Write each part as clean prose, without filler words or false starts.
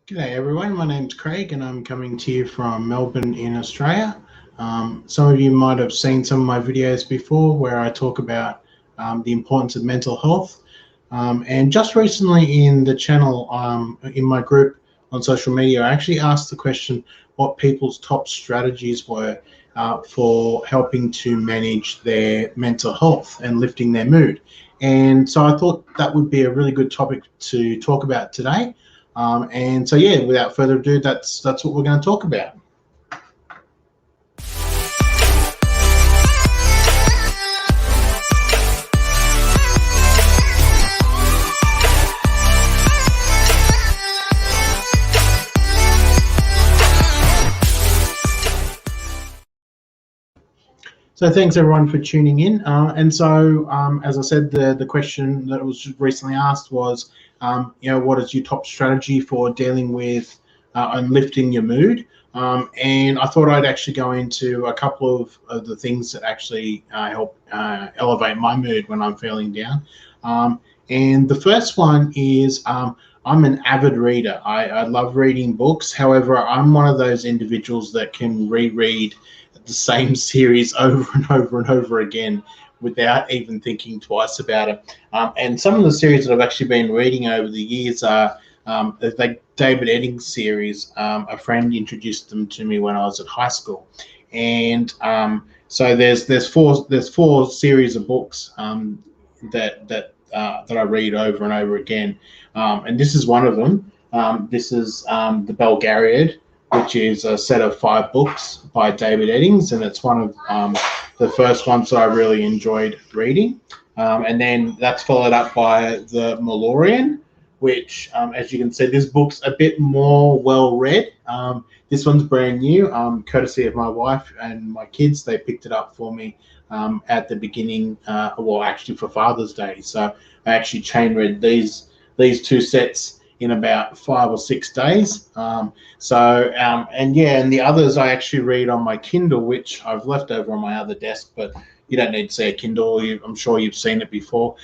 G'day everyone, my name's Craig and I'm coming to you from Melbourne in Australia. Some of you might have seen some of my videos before where I talk about the importance of mental health. And just recently in the channel, in my group on social media, I actually asked the question what people's top strategies were for helping to manage their mental health and lifting their mood. And so I thought that would be a really good topic to talk about today. And so, yeah, without further ado, that's what we're going to talk about. So thanks everyone for tuning in. And so, as I said, the question that was recently asked was, what is your top strategy for dealing with and lifting your mood? And I thought I'd actually go into a couple of the things that actually help elevate my mood when I'm feeling down. And the first one is I'm an avid reader. I love reading books. However, I'm one of those individuals that can reread the same series over and over and over again without even thinking twice about it. And some of the series that I've actually been reading over the years are the David Eddings series. A friend introduced them to me when I was at high school, and so there's four series of books that I read over and over again, and this is one of them. This is the Belgariad, which is a set of 5 books by David Eddings, and it's one of the first ones that I really enjoyed reading. And then that's followed up by the Mallorean, which, as you can see, this book's a bit more well-read. This one's brand new, courtesy of my wife and my kids. They picked it up for me at the beginning, well, actually for Father's Day. So I actually chain read these 2 sets in about 5 or 6 days. And the others I actually read on my Kindle, which I've left over on my other desk, but you don't need to see a Kindle. I'm sure you've seen it before.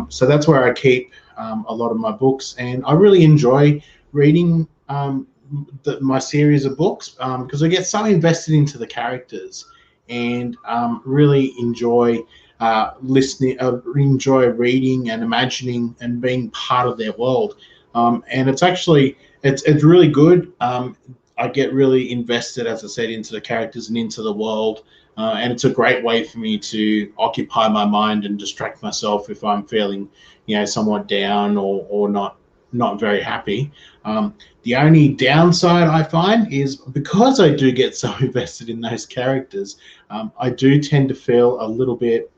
So that's where I keep a lot of my books, and I really enjoy reading my series of books because I get so invested into the characters and really enjoy listening, enjoy reading and imagining and being part of their world. And it's really good. I get really invested, as I said, into the characters and into the world. And it's a great way for me to occupy my mind and distract myself if I'm feeling, somewhat down or not very happy. The only downside I find is because I do get so invested in those characters, I do tend to feel a little bit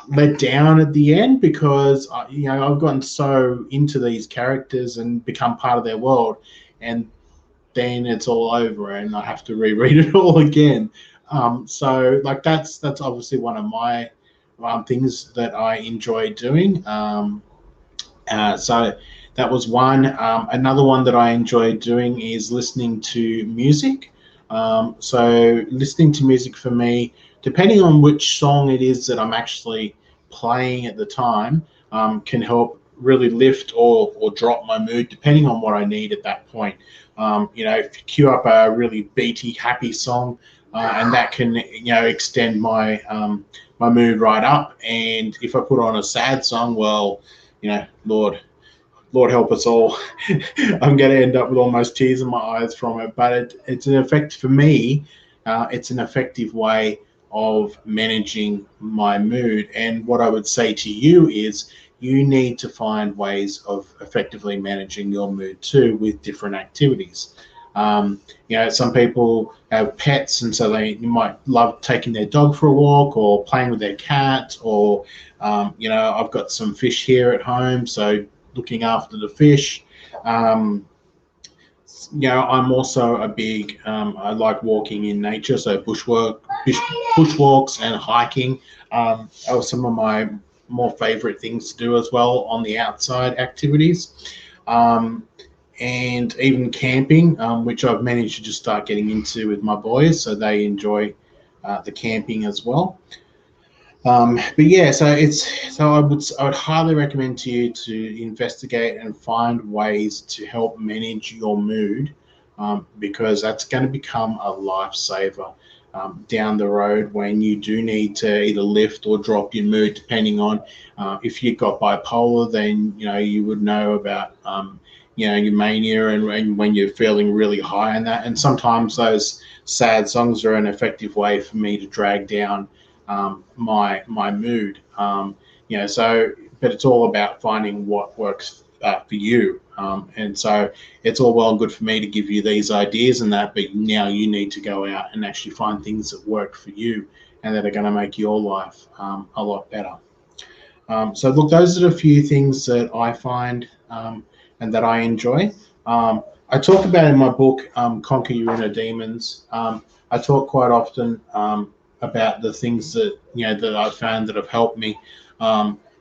let down at the end because I've gotten so into these characters and become part of their world, and then it's all over and I have to reread it all again. So like that's obviously one of my things that I enjoy doing. So that was one. Another one that I enjoy doing is listening to music. So listening to music for me, depending on which song it is that I'm actually playing at the time, can help really lift or drop my mood, depending on what I need at that point. If you queue up a really beaty, happy song, and that can, extend my my mood right up. And if I put on a sad song, well, Lord help us all. I'm going to end up with almost tears in my eyes from it. But it's an effect for me. It's an effective way of managing my mood. And what I would say to you is you need to find ways of effectively managing your mood too with different activities. Some people have pets, and so you might love taking their dog for a walk or playing with their cat, or I've got some fish here at home, so looking after the fish. I'm also a big, I like walking in nature, so bushwalks and hiking are some of my more favorite things to do as well on the outside activities. And even camping, which I've managed to just start getting into with my boys, so they enjoy the camping as well. But yeah, I would highly recommend to you to investigate and find ways to help manage your mood, because that's going to become a lifesaver down the road when you do need to either lift or drop your mood, depending on if you've got bipolar. Then you would know about your mania, and when you're feeling really high in that. And sometimes those sad songs are an effective way for me to drag down my mood. But it's all about finding what works for you. And so it's all well and good for me to give you these ideas and that, but now you need to go out and actually find things that work for you and that are going to make your life a lot better. So look, those are a few things that I find and that I enjoy. I talk about in my book, Conquer Your Inner Demons. I talk quite often about the things that I've found that have helped me.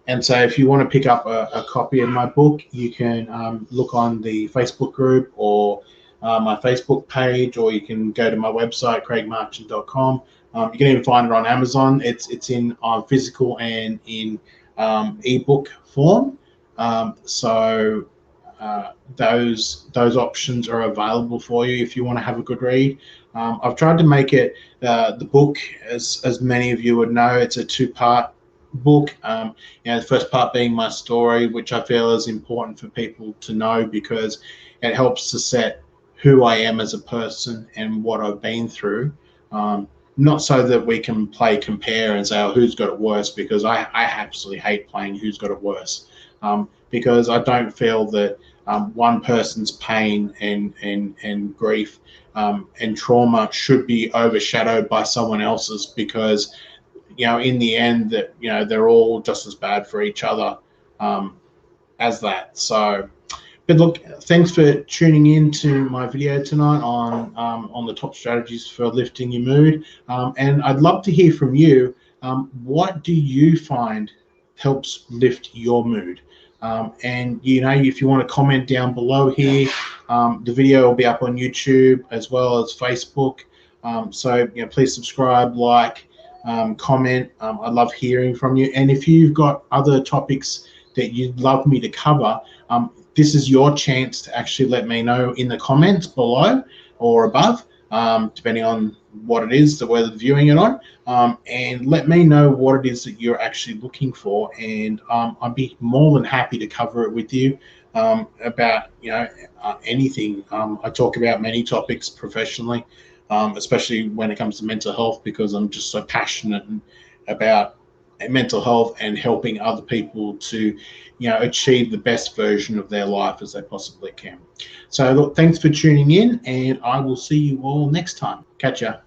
And so if you want to pick up a copy of my book, you can look on the Facebook group or my Facebook page, or you can go to my website, craigmarchant.com. You can even find it on Amazon. It's in physical and in ebook form. So those options are available for you if you want to have a good read. I've tried to make it the book, as many of you would know, it's a two-part book. The first part being my story, which I feel is important for people to know because it helps to set who I am as a person and what I've been through. Not so that we can play compare and say, oh, who's got it worse, because I absolutely hate playing who's got it worse, because I don't feel that one person's pain and grief and trauma should be overshadowed by someone else's, because in the end that they're all just as bad for each other as that. So, but look, thanks for tuning in to my video tonight on the top strategies for lifting your mood. And I'd love to hear from you. What do you find helps lift your mood? And if you want to comment down below here, the video will be up on YouTube as well as Facebook. So please subscribe, like, comment. I love hearing from you. And if you've got other topics that you'd love me to cover, this is your chance to actually let me know in the comments below or above, depending on what it is that we're viewing it on, and let me know what it is that you're actually looking for, and I'd be more than happy to cover it with you about anything. I talk about many topics professionally, especially when it comes to mental health, because I'm just so passionate about mental health and helping other people to achieve the best version of their life as they possibly can. So look, thanks for tuning in, and I will see you all next time. Catch ya.